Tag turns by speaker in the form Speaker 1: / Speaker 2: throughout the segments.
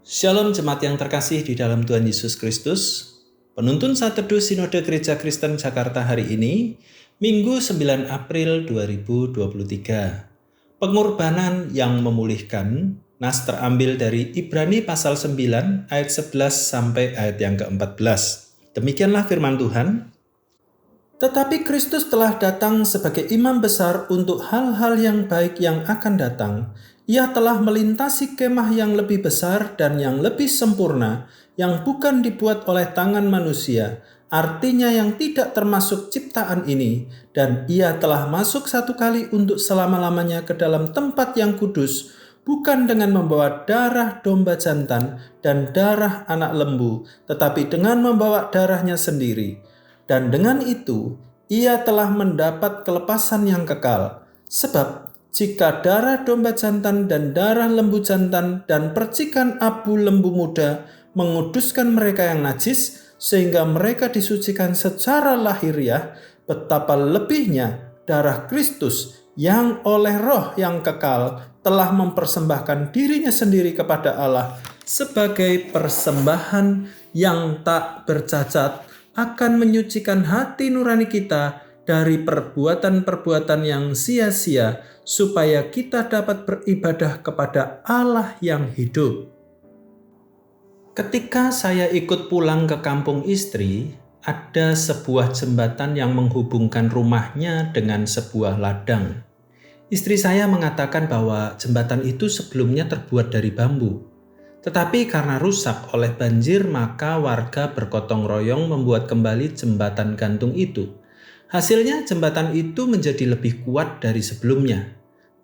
Speaker 1: Shalom jemaat yang terkasih di dalam Tuhan Yesus Kristus. Penuntun Saat Teduh Sinode Gereja Kristen Jakarta hari ini, Minggu 9 April 2023. Pengorbanan yang memulihkan. Nas terambil dari Ibrani pasal 9 ayat 11 sampai ayat yang ke-14. Demikianlah firman Tuhan. Tetapi Kristus telah datang sebagai imam besar untuk hal-hal yang baik yang akan datang. Ia telah melintasi kemah yang lebih besar dan yang lebih sempurna, yang bukan dibuat oleh tangan manusia, artinya yang tidak termasuk ciptaan ini, dan ia telah masuk satu kali untuk selama-lamanya ke dalam tempat yang kudus, bukan dengan membawa darah domba jantan dan darah anak lembu, tetapi dengan membawa darahnya sendiri. Dan dengan itu, ia telah mendapat kelepasan yang kekal. Sebab, jika darah domba jantan dan darah lembu jantan dan percikan abu lembu muda menguduskan mereka yang najis, sehingga mereka disucikan secara lahiriah, betapa lebihnya darah Kristus yang oleh roh yang kekal telah mempersembahkan dirinya sendiri kepada Allah sebagai persembahan yang tak bercacat, akan menyucikan hati nurani kita dari perbuatan-perbuatan yang sia-sia, supaya kita dapat beribadah kepada Allah yang hidup. Ketika saya ikut pulang ke kampung istri, ada sebuah jembatan yang menghubungkan rumahnya dengan sebuah ladang. Istri saya mengatakan bahwa jembatan itu sebelumnya terbuat dari bambu. Tetapi karena rusak oleh banjir, maka warga bergotong royong membuat kembali jembatan gantung itu. Hasilnya jembatan itu menjadi lebih kuat dari sebelumnya.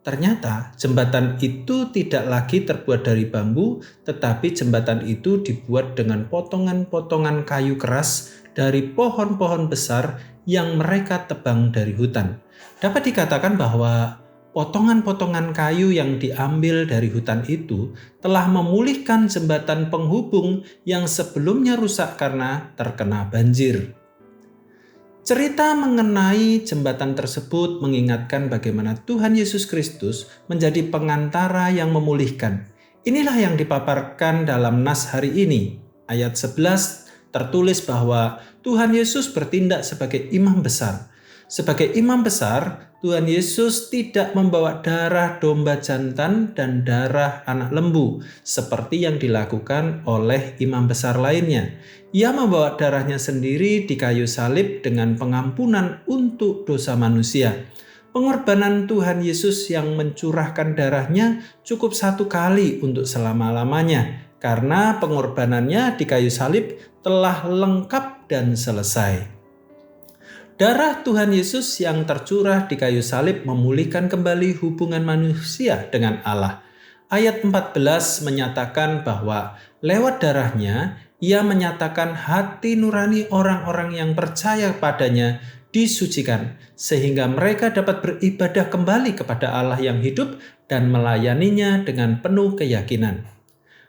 Speaker 1: Ternyata jembatan itu tidak lagi terbuat dari bambu, tetapi jembatan itu dibuat dengan potongan-potongan kayu keras dari pohon-pohon besar yang mereka tebang dari hutan. Dapat dikatakan bahwa potongan-potongan kayu yang diambil dari hutan itu telah memulihkan jembatan penghubung yang sebelumnya rusak karena terkena banjir. Cerita mengenai jembatan tersebut mengingatkan bagaimana Tuhan Yesus Kristus menjadi pengantara yang memulihkan. Inilah yang dipaparkan dalam nas hari ini. Ayat 11 tertulis bahwa Tuhan Yesus bertindak sebagai imam besar. Sebagai imam besar, Tuhan Yesus tidak membawa darah domba jantan dan darah anak lembu seperti yang dilakukan oleh imam besar lainnya. Ia membawa darahnya sendiri di kayu salib dengan pengampunan untuk dosa manusia. Pengorbanan Tuhan Yesus yang mencurahkan darahnya cukup satu kali untuk selama-lamanya, karena pengorbanannya di kayu salib telah lengkap dan selesai. Darah Tuhan Yesus yang tercurah di kayu salib memulihkan kembali hubungan manusia dengan Allah. Ayat 14 menyatakan bahwa lewat darahnya, ia menyatakan hati nurani orang-orang yang percaya padanya disucikan, sehingga mereka dapat beribadah kembali kepada Allah yang hidup dan melayaninya dengan penuh keyakinan.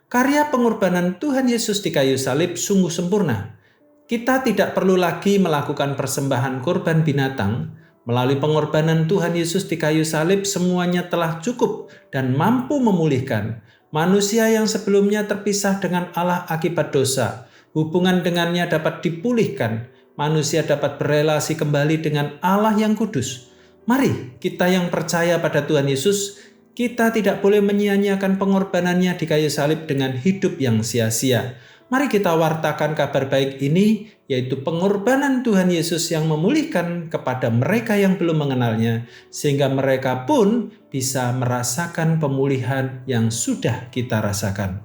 Speaker 1: Karya pengorbanan Tuhan Yesus di kayu salib sungguh sempurna. Kita tidak perlu lagi melakukan persembahan korban binatang. Melalui pengorbanan Tuhan Yesus di kayu salib, semuanya telah cukup dan mampu memulihkan. Manusia yang sebelumnya terpisah dengan Allah akibat dosa, hubungan dengannya dapat dipulihkan. Manusia dapat berelasi kembali dengan Allah yang kudus. Mari kita yang percaya pada Tuhan Yesus, kita tidak boleh menyia-nyiakan pengorbanannya di kayu salib dengan hidup yang sia-sia. Mari kita wartakan kabar baik ini, yaitu pengorbanan Tuhan Yesus yang memulihkan kepada mereka yang belum mengenalnya, sehingga mereka pun bisa merasakan pemulihan yang sudah kita rasakan.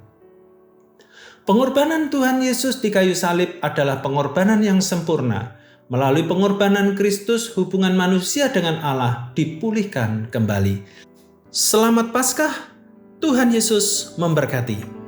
Speaker 1: Pengorbanan Tuhan Yesus di kayu salib adalah pengorbanan yang sempurna. Melalui pengorbanan Kristus, hubungan manusia dengan Allah dipulihkan kembali. Selamat Paskah, Tuhan Yesus memberkati.